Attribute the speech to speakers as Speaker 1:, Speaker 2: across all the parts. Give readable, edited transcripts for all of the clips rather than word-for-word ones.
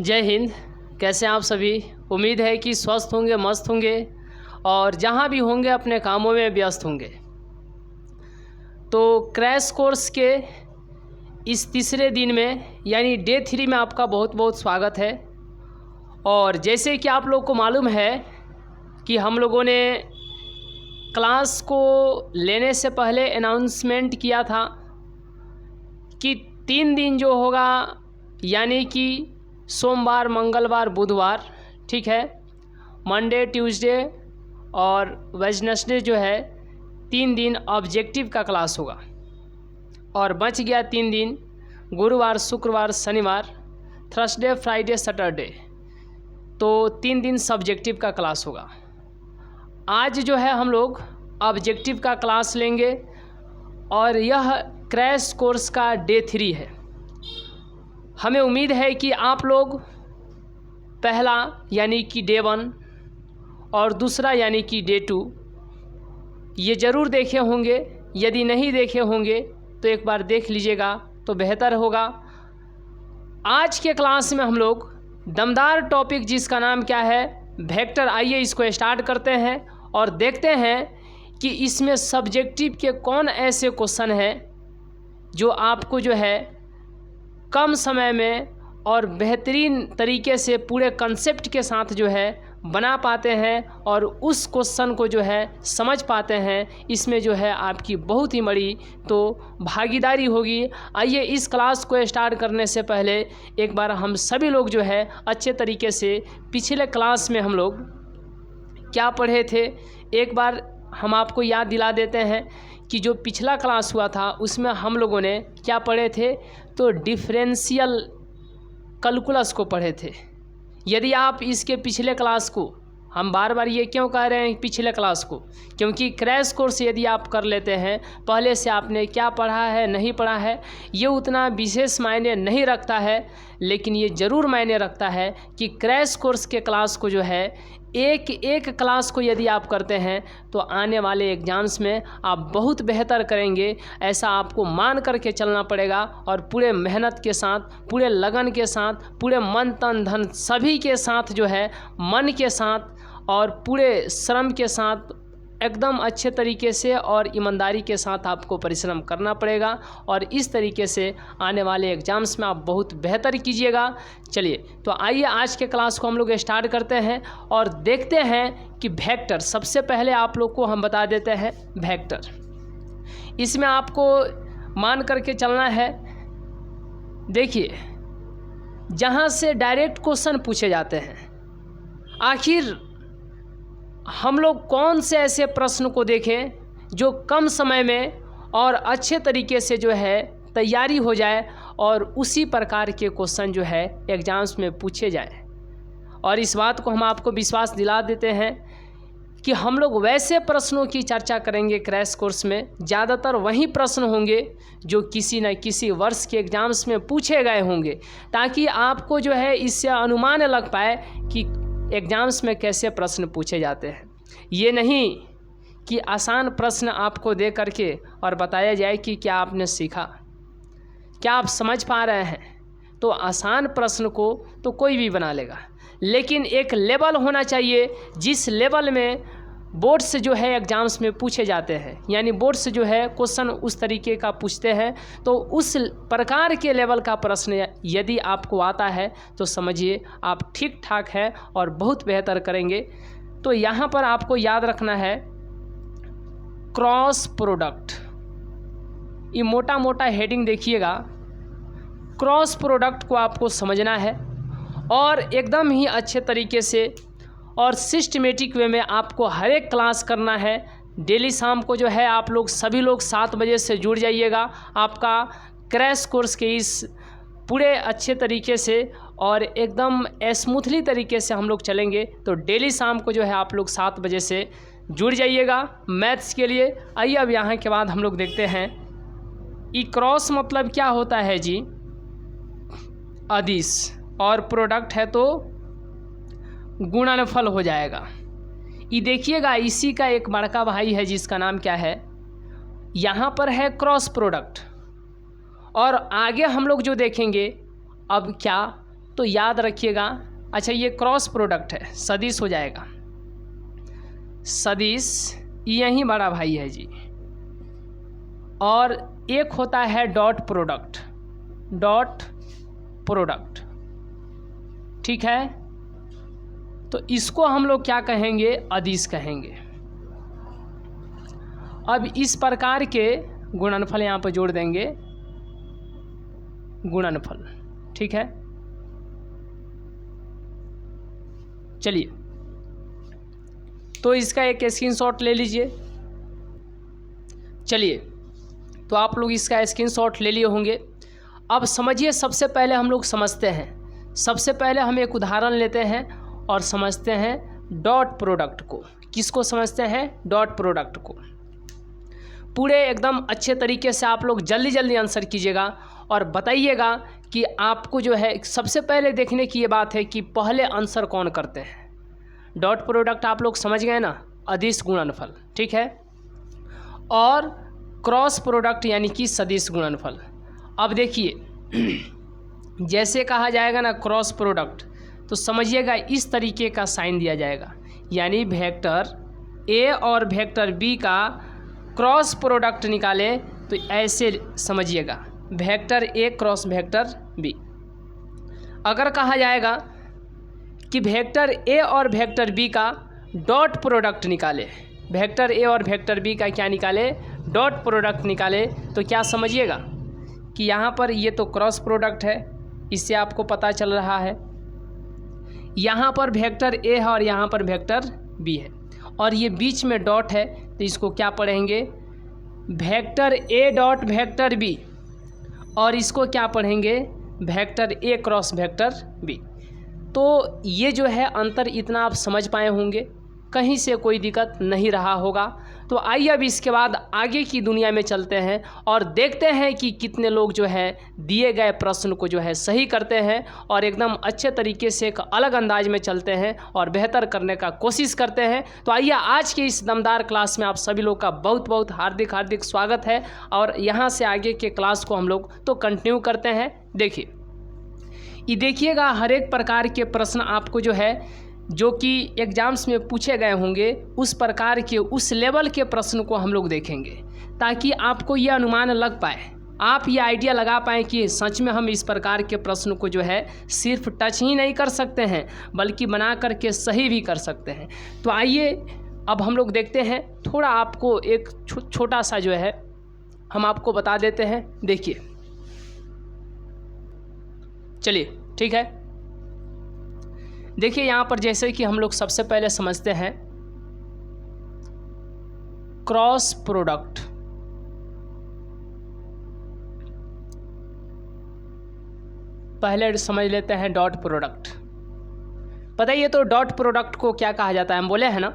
Speaker 1: जय हिंद। कैसे हैं आप सभी? उम्मीद है कि स्वस्थ होंगे, मस्त होंगे और जहाँ भी होंगे अपने कामों में व्यस्त होंगे। तो क्रैश कोर्स के इस तीसरे दिन में यानी डे 3 में आपका बहुत बहुत स्वागत है। और जैसे कि आप लोग को मालूम है कि हम लोगों ने क्लास को लेने से पहले अनाउंसमेंट किया था कि 3 दिन जो होगा यानी कि सोमवार, मंगलवार, बुधवार, ठीक है, मंडे, ट्यूसडे और वेडनेसडे जो है 3 दिन ऑब्जेक्टिव का क्लास होगा। और बच गया 3 दिन, गुरुवार, शुक्रवार, शनिवार, थर्सडे, फ्राइडे, सैटरडे, तो 3 दिन सब्जेक्टिव का क्लास होगा। आज जो है हम लोग ऑब्जेक्टिव का क्लास लेंगे और यह क्रैश कोर्स का डे 3 है। हमें उम्मीद है कि आप लोग पहला यानी कि डे 1 और दूसरा यानी कि डे 2 ये ज़रूर देखे होंगे। यदि नहीं देखे होंगे तो एक बार देख लीजिएगा तो बेहतर होगा। आज के क्लास में हम लोग दमदार टॉपिक जिसका नाम क्या है, वेक्टर, आइए इसको स्टार्ट करते हैं और देखते हैं कि इसमें सब्जेक्टिव के कौन ऐसे क्वेश्चन हैं जो आपको जो है कम समय में और बेहतरीन तरीके से पूरे कंसेप्ट के साथ जो है बना पाते हैं और उस क्वेश्चन को जो है समझ पाते हैं। इसमें जो है आपकी बहुत ही बड़ी तो भागीदारी होगी। आइए इस क्लास को स्टार्ट करने से पहले एक बार हम सभी लोग जो है अच्छे तरीके से पिछले क्लास में हम लोग क्या पढ़े थे एक बार हम आपको याद दिला देते हैं कि जो पिछला क्लास हुआ था उसमें हम लोगों ने क्या पढ़े थे, तो डिफरेंशियल कैलकुलस को पढ़े थे। यदि आप इसके पिछले क्लास को, हम बार बार ये क्यों कह रहे हैं पिछले क्लास को, क्योंकि क्रैश कोर्स यदि आप कर लेते हैं, पहले से आपने क्या पढ़ा है नहीं पढ़ा है ये उतना विशेष मायने नहीं रखता है, लेकिन ये ज़रूर मायने रखता है कि क्रैश कोर्स के क्लास को जो है एक एक क्लास को यदि आप करते हैं तो आने वाले एग्ज़ाम्स में आप बहुत बेहतर करेंगे। ऐसा आपको मान करके चलना पड़ेगा और पूरे मेहनत के साथ, पूरे लगन के साथ, पूरे मन तन धन सभी के साथ जो है, मन के साथ और पूरे श्रम के साथ एकदम अच्छे तरीके से और ईमानदारी के साथ आपको परिश्रम करना पड़ेगा और इस तरीके से आने वाले एग्ज़ाम्स में आप बहुत बेहतर कीजिएगा। चलिए तो आइए आज के क्लास को हम लोग स्टार्ट करते हैं और देखते हैं कि वेक्टर, सबसे पहले आप लोग को हम बता देते हैं वेक्टर। इसमें आपको मान करके चलना है। देखिए, जहाँ से डायरेक्ट क्वेश्चन पूछे जाते हैं, आखिर हम लोग कौन से ऐसे प्रश्न को देखें जो कम समय में और अच्छे तरीके से जो है तैयारी हो जाए और उसी प्रकार के क्वेश्चन जो है एग्ज़ाम्स में पूछे जाए। और इस बात को हम आपको विश्वास दिला देते हैं कि हम लोग वैसे प्रश्नों की चर्चा करेंगे क्रैश कोर्स में। ज़्यादातर वही प्रश्न होंगे जो किसी न किसी वर्ष के एग्ज़ाम्स में पूछे गए होंगे, ताकि आपको जो है इससे अनुमान लग पाए कि एग्ज़ाम्स में कैसे प्रश्न पूछे जाते हैं। ये नहीं कि आसान प्रश्न आपको दे करके और बताया जाए कि क्या आपने सीखा, क्या आप समझ पा रहे हैं। तो आसान प्रश्न को तो कोई भी बना लेगा, लेकिन एक लेवल होना चाहिए जिस लेवल में बोर्ड से जो है एग्ज़ाम्स में पूछे जाते हैं, यानी बोर्ड से जो है क्वेश्चन उस तरीके का पूछते हैं। तो उस प्रकार के लेवल का प्रश्न यदि आपको आता है तो समझिए आप ठीक ठाक है और बहुत बेहतर करेंगे। तो यहाँ पर आपको याद रखना है क्रॉस प्रोडक्ट, ये मोटा मोटा हेडिंग देखिएगा। क्रॉस प्रोडक्ट को आपको समझना है और एकदम ही अच्छे तरीके से और सिस्टमेटिक वे में आपको हर एक क्लास करना है। डेली शाम को जो है आप लोग सभी लोग 7 बजे से जुड़ जाइएगा। आपका क्रैश कोर्स के इस पूरे अच्छे तरीके से और एकदम स्मूथली तरीके से हम लोग चलेंगे। तो डेली शाम को जो है आप लोग 7 बजे से जुड़ जाइएगा मैथ्स के लिए। आइए अब यहाँ के बाद हम लोग देखते हैं ई क्रॉस मतलब क्या होता है जी, अदिश, और प्रोडक्ट है तो गुणनफल हो जाएगा। ये देखिएगा, इसी का एक बड़का भाई है जिसका नाम क्या है, यहाँ पर है क्रॉस प्रोडक्ट। और आगे हम लोग जो देखेंगे अब क्या, तो याद रखिएगा, अच्छा ये क्रॉस प्रोडक्ट है, सदिश हो जाएगा, सदिश यही बड़ा भाई है जी। और एक होता है डॉट प्रोडक्ट, डॉट प्रोडक्ट, ठीक है। तो इसको हम लोग क्या कहेंगे, अदिश कहेंगे। अब इस प्रकार के गुणनफल यहाँ पर जोड़ देंगे, गुणनफल, ठीक है। चलिए, तो इसका एक स्क्रीनशॉट ले लीजिए। चलिए, तो आप लोग इसका स्क्रीनशॉट ले लिए होंगे। अब समझिए, सबसे पहले हम लोग समझते हैं, सबसे पहले हम एक उदाहरण लेते हैं और समझते हैं डॉट प्रोडक्ट को। किसको समझते हैं, डॉट प्रोडक्ट को। पूरे एकदम अच्छे तरीके से आप लोग जल्दी जल्दी आंसर कीजिएगा और बताइएगा कि आपको जो है सबसे पहले देखने की ये बात है कि पहले आंसर कौन करते हैं। डॉट प्रोडक्ट आप लोग समझ गए ना, अदिश गुणनफल, ठीक है। और क्रॉस प्रोडक्ट यानी कि सदिश गुणनफल। अब देखिए, जैसे कहा जाएगा ना क्रॉस प्रोडक्ट, तो समझिएगा इस तरीके का साइन दिया जाएगा, यानी वेक्टर ए और वेक्टर बी का क्रॉस प्रोडक्ट निकाले तो ऐसे समझिएगा, vector A cross vector B. अगर कहा जाएगा कि वेक्टर ए और वेक्टर बी का डॉट प्रोडक्ट निकाले, वेक्टर ए और वेक्टर बी का क्या निकाले, डॉट प्रोडक्ट निकाले, तो क्या समझिएगा कि यहाँ पर ये तो क्रॉस प्रोडक्ट है, इससे आपको पता चल रहा है। यहाँ पर वेक्टर ए है और यहाँ पर वेक्टर बी है, और ये बीच में डॉट है, तो इसको क्या पढ़ेंगे, vector A dot vector B, और इसको क्या पढ़ेंगे, vector A cross vector B. तो ये जो है अंतर इतना आप समझ पाए होंगे, कहीं से कोई दिक्कत नहीं रहा होगा। तो आइए अब इसके बाद आगे की दुनिया में चलते हैं और देखते हैं कि कितने लोग जो है दिए गए प्रश्न को जो है सही करते हैं और एकदम अच्छे तरीके से एक अलग अंदाज में चलते हैं और बेहतर करने का कोशिश करते हैं। तो आइए आज के इस दमदार क्लास में आप सभी लोग का बहुत बहुत हार्दिक हार्दिक स्वागत है, और यहाँ से आगे के क्लास को हम लोग तो कंटिन्यू करते हैं। देखिए, ये देखिएगा, हर एक प्रकार के प्रश्न आपको जो है जो कि एग्जाम्स में पूछे गए होंगे, उस प्रकार के उस लेवल के प्रश्न को हम लोग देखेंगे, ताकि आपको ये अनुमान लग पाए, आप ये आइडिया लगा पाएँ कि सच में हम इस प्रकार के प्रश्न को जो है सिर्फ टच ही नहीं कर सकते हैं, बल्कि बना करके सही भी कर सकते हैं। तो आइए अब हम लोग देखते हैं, थोड़ा आपको एक छोटा सा जो है हम आपको बता देते हैं। देखिए, चलिए, ठीक है। देखिए, यहाँ पर जैसे कि हम लोग सबसे पहले समझते हैं क्रॉस प्रोडक्ट। पहले समझ लेते हैं डॉट प्रोडक्ट। पता ही है तो डॉट प्रोडक्ट को क्या कहा जाता है, हम बोले हैं ना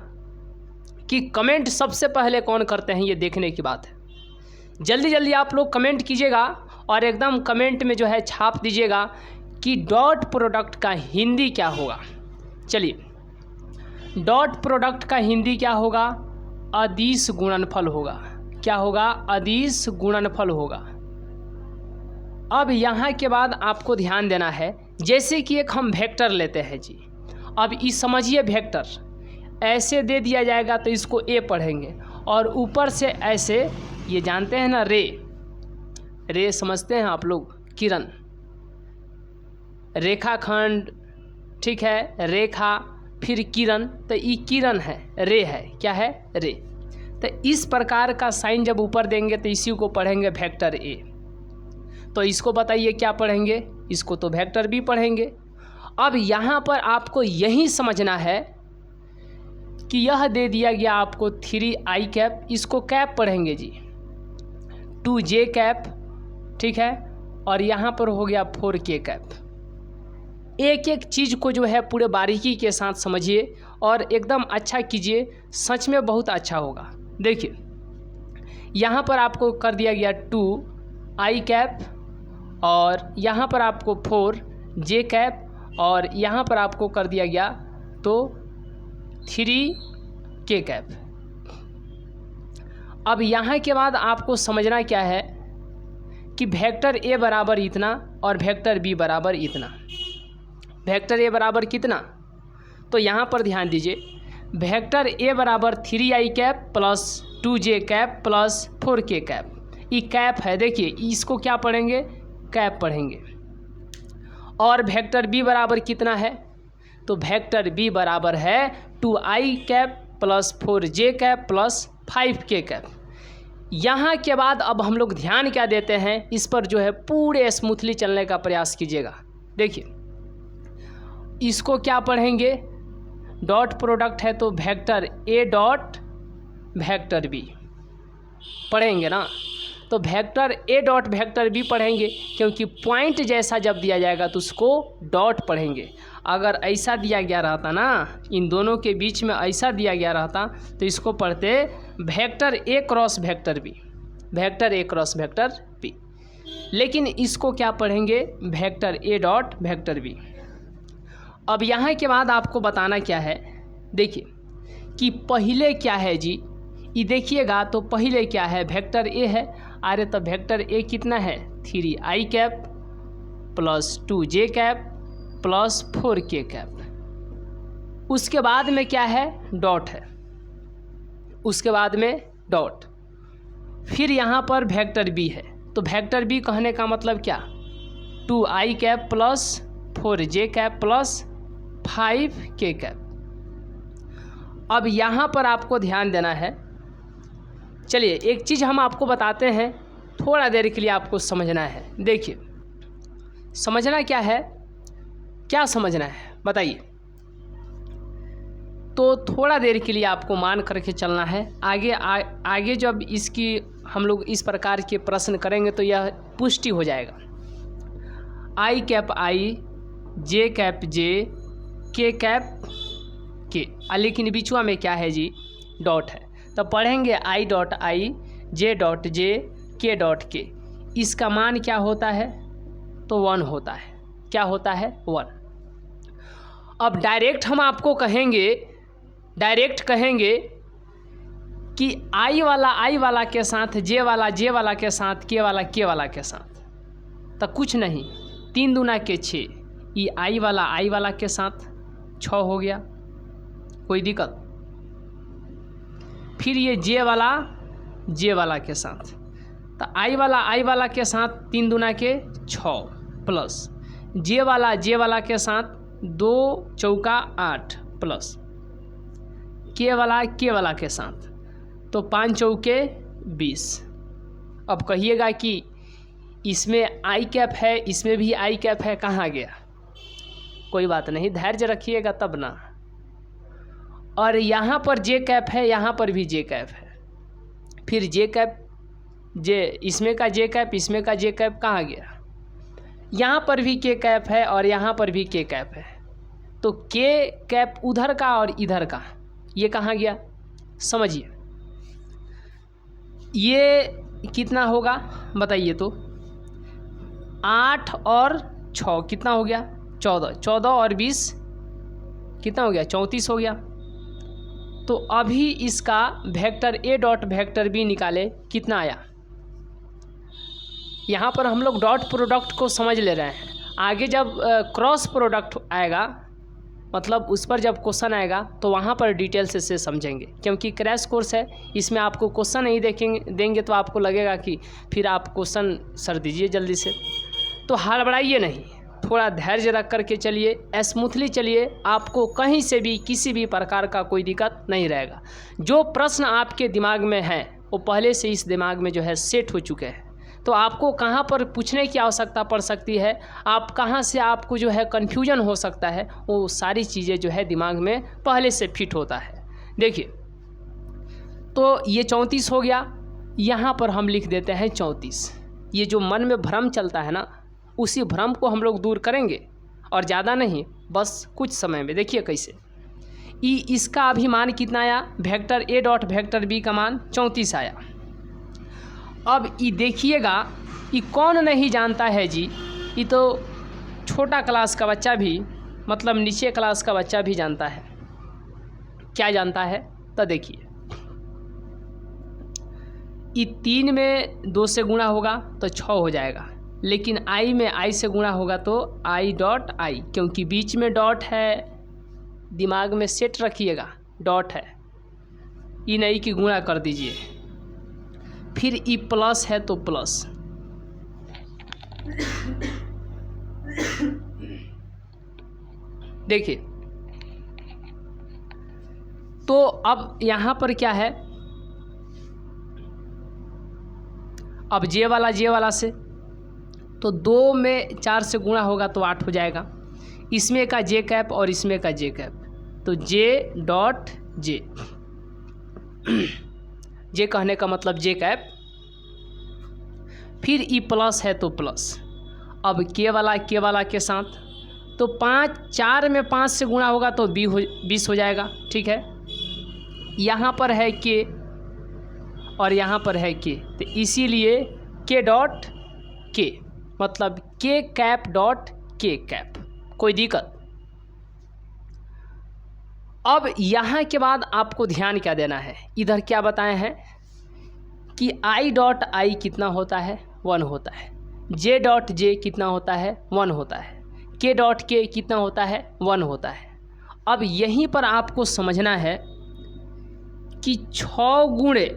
Speaker 1: कि कमेंट सबसे पहले कौन करते हैं, ये देखने की बात है। जल्दी जल्दी आप लोग कमेंट कीजिएगा और एकदम कमेंट में जो है छाप दीजिएगा कि डॉट प्रोडक्ट का हिंदी क्या होगा। चलिए, डॉट प्रोडक्ट का हिंदी क्या होगा, अदिश गुणनफल होगा। क्या होगा, अदिश गुणनफल होगा। अब यहाँ के बाद आपको ध्यान देना है, जैसे कि एक हम वेक्टर लेते हैं जी। अब इस समझिए, वेक्टर ऐसे दे दिया जाएगा तो इसको ए पढ़ेंगे, और ऊपर से ऐसे, ये जानते हैं ना रे, रे समझते हैं आप लोग, किरण, रेखाखंड, ठीक है, रेखा, फिर किरण, तो ये किरण है, रे है, क्या है, रे। तो इस प्रकार का साइन जब ऊपर देंगे तो इसी को पढ़ेंगे वेक्टर ए। तो इसको बताइए क्या पढ़ेंगे, इसको तो वेक्टर बी पढ़ेंगे। अब यहाँ पर आपको यही समझना है कि यह दे दिया गया आपको 3i कैप, इसको कैप पढ़ेंगे जी, 2j कैप, ठीक है, और यहाँ पर हो गया 4k कैप। एक एक चीज़ को जो है पूरे बारीकी के साथ समझिए और एकदम अच्छा कीजिए, सच में बहुत अच्छा होगा। देखिए, यहाँ पर आपको कर दिया गया 2i कैप, और यहाँ पर आपको 4j कैप, और यहाँ पर आपको कर दिया गया तो 3k कैप। अब यहाँ के बाद आपको समझना क्या है कि वेक्टर ए बराबर इतना और वेक्टर बी बराबर इतना। वेक्टर ए बराबर कितना, तो यहाँ पर ध्यान दीजिए, वेक्टर ए बराबर 3i cap plus 2j cap plus 4k cap. ये कैप है, देखिए इसको क्या पढ़ेंगे, कैप पढ़ेंगे। और वेक्टर बी बराबर कितना है, तो वेक्टर बी बराबर है 2i cap plus 4j cap plus 5k cap. यहाँ के बाद अब हम लोग ध्यान क्या देते हैं, इस पर जो है पूरे स्मूथली चलने का प्रयास कीजिएगा। देखिए इसको क्या पढ़ेंगे, डॉट प्रोडक्ट है तो vector A dot vector B पढ़ेंगे ना, तो vector A dot vector B पढ़ेंगे, क्योंकि पॉइंट जैसा जब दिया जाएगा तो उसको डॉट पढ़ेंगे। अगर ऐसा दिया गया रहता ना, इन दोनों के बीच में ऐसा दिया गया रहता तो इसको पढ़ते vector A cross vector B, vector A cross vector B. लेकिन इसको क्या पढ़ेंगे, vector A dot vector B. अब यहाँ के बाद आपको बताना क्या है, देखिए कि पहले क्या है जी, ये देखिएगा तो पहले क्या है, वेक्टर ए है। अरे तो वेक्टर ए कितना है, 3i cap plus 2j cap plus 4k cap. उसके बाद में क्या है, डॉट है, उसके बाद में डॉट। फिर यहाँ पर वेक्टर बी है, तो वेक्टर बी कहने का मतलब क्या, 2i cap plus 4j cap plus 5k cap. अब यहाँ पर आपको ध्यान देना है। चलिए एक चीज़ हम आपको बताते हैं, थोड़ा देर के लिए आपको समझना है। देखिए समझना क्या है, क्या समझना है बताइए। तो थोड़ा देर के लिए आपको मान करके चलना है। आगे जब इसकी हम लोग इस प्रकार के प्रश्न करेंगे तो यह पुष्टि हो जाएगा। i cap i, j cap j, k cap k, लेकिन बीचवा में क्या है जी, डॉट है। तो पढ़ेंगे i dot i, j dot j, k dot k। इसका मान क्या होता है, तो 1 होता है। क्या होता है, 1। अब डायरेक्ट हम आपको कहेंगे, डायरेक्ट कहेंगे कि i वाला के साथ, j वाला के साथ, k वाला के साथ, तो कुछ नहीं, 3 दूना के 6, ये i वाला के साथ 6 हो गया, कोई दिक्कत। फिर ये j वाला के साथ, तो i वाला के साथ 3 दूना के 6 प्लस j वाला के साथ 2 चौका 8 प्लस k वाला के साथ, तो 5 चौके 20। अब कहिएगा कि इसमें i कैप है, इसमें भी i कैप है, कहाँ गया, कोई बात नहीं, धैर्य रखिएगा तब ना। और यहाँ पर j कैप है, यहाँ पर भी j कैप है, फिर j कैप j, इसमें का j कैप, इसमें का j कैप कहाँ गया, यहाँ पर भी k कैप है और यहाँ पर भी k कैप है, तो k कैप उधर का और इधर का, ये कहाँ गया, समझिए। ये कितना होगा बताइए, तो 8 और 6 कितना हो गया, 14, 14 और 20 कितना हो गया, 34 हो गया। तो अभी इसका vector A dot vector B निकाले, कितना आया। यहाँ पर हम लोग डॉट प्रोडक्ट को समझ ले रहे हैं, आगे जब क्रॉस प्रोडक्ट आएगा, मतलब उस पर जब क्वेश्चन आएगा तो वहाँ पर डिटेल से समझेंगे, क्योंकि क्रैश कोर्स है, इसमें आपको क्वेश्चन नहीं देंगे तो आपको लगेगा कि फिर आप क्वेश्चन सर दीजिए जल्दी से। तो हड़बड़ाइए नहीं, थोड़ा धैर्य रख करके चलिए, स्मूथली चलिए, आपको कहीं से भी किसी भी प्रकार का कोई दिक्कत नहीं रहेगा। जो प्रश्न आपके दिमाग में है वो पहले से इस दिमाग में जो है सेट हो चुके हैं, तो आपको कहाँ पर पूछने की आवश्यकता पड़ सकती है, आप कहाँ से आपको जो है कन्फ्यूजन हो सकता है, वो सारी चीज़ें जो है दिमाग में पहले से फिट होता है। देखिए तो ये 34 हो गया, यहाँ पर हम लिख देते हैं 34। ये जो मन में भ्रम चलता है ना, उसी भ्रम को हम लोग दूर करेंगे, और ज़्यादा नहीं, बस कुछ समय में। देखिए कैसे, इसका अभी मान कितना आया, vector A dot vector B का मान 34 आया। अब ये देखिएगा, ये कौन नहीं जानता है जी, ये तो छोटा क्लास का बच्चा भी, मतलब नीचे क्लास का बच्चा भी जानता है। क्या जानता है, तो देखिए ये 3 में 2 से गुणा होगा तो 6 हो जाएगा, लेकिन आई में आई से गुणा होगा तो आई डॉट आई, क्योंकि बीच में डॉट है, दिमाग में सेट रखिएगा, डॉट है, इन आई की गुणा कर दीजिए। फिर ई प्लस है तो प्लस, देखिए तो अब यहाँ पर क्या है, अब जे वाला से तो 2 में 4 से गुणा होगा तो 8 हो जाएगा। इसमें का जे कैप और इसमें का जे कैप, तो जे डॉट जे, जे कहने का मतलब जे कैप। फिर ई प्लस है तो प्लस, अब के वाला के साथ तो 4 में 5 से गुणा होगा तो 20 हो जाएगा, ठीक है। यहाँ पर है के और यहाँ पर है के, तो इसीलिए के डॉट के, मतलब के कैप डॉट के कैप, कोई दिक्कत। अब यहाँ के बाद आपको ध्यान क्या देना है, इधर क्या बताए हैं कि आई डॉट आई कितना होता है, 1 होता है। जे डॉट जे कितना होता है, 1 होता है। के डॉट के कितना होता है, 1 होता है। अब यहीं पर आपको समझना है कि 6 गुणे,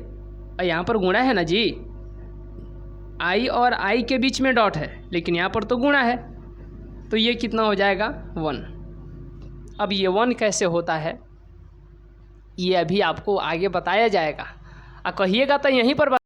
Speaker 1: यहाँ पर गुणा है ना जी, आई और आई के बीच में डॉट है, लेकिन यहाँ पर तो गुणा है, तो ये कितना हो जाएगा, 1। अब ये 1 कैसे होता है ये अभी आपको आगे बताया जाएगा, कहिएगा तो यहीं पर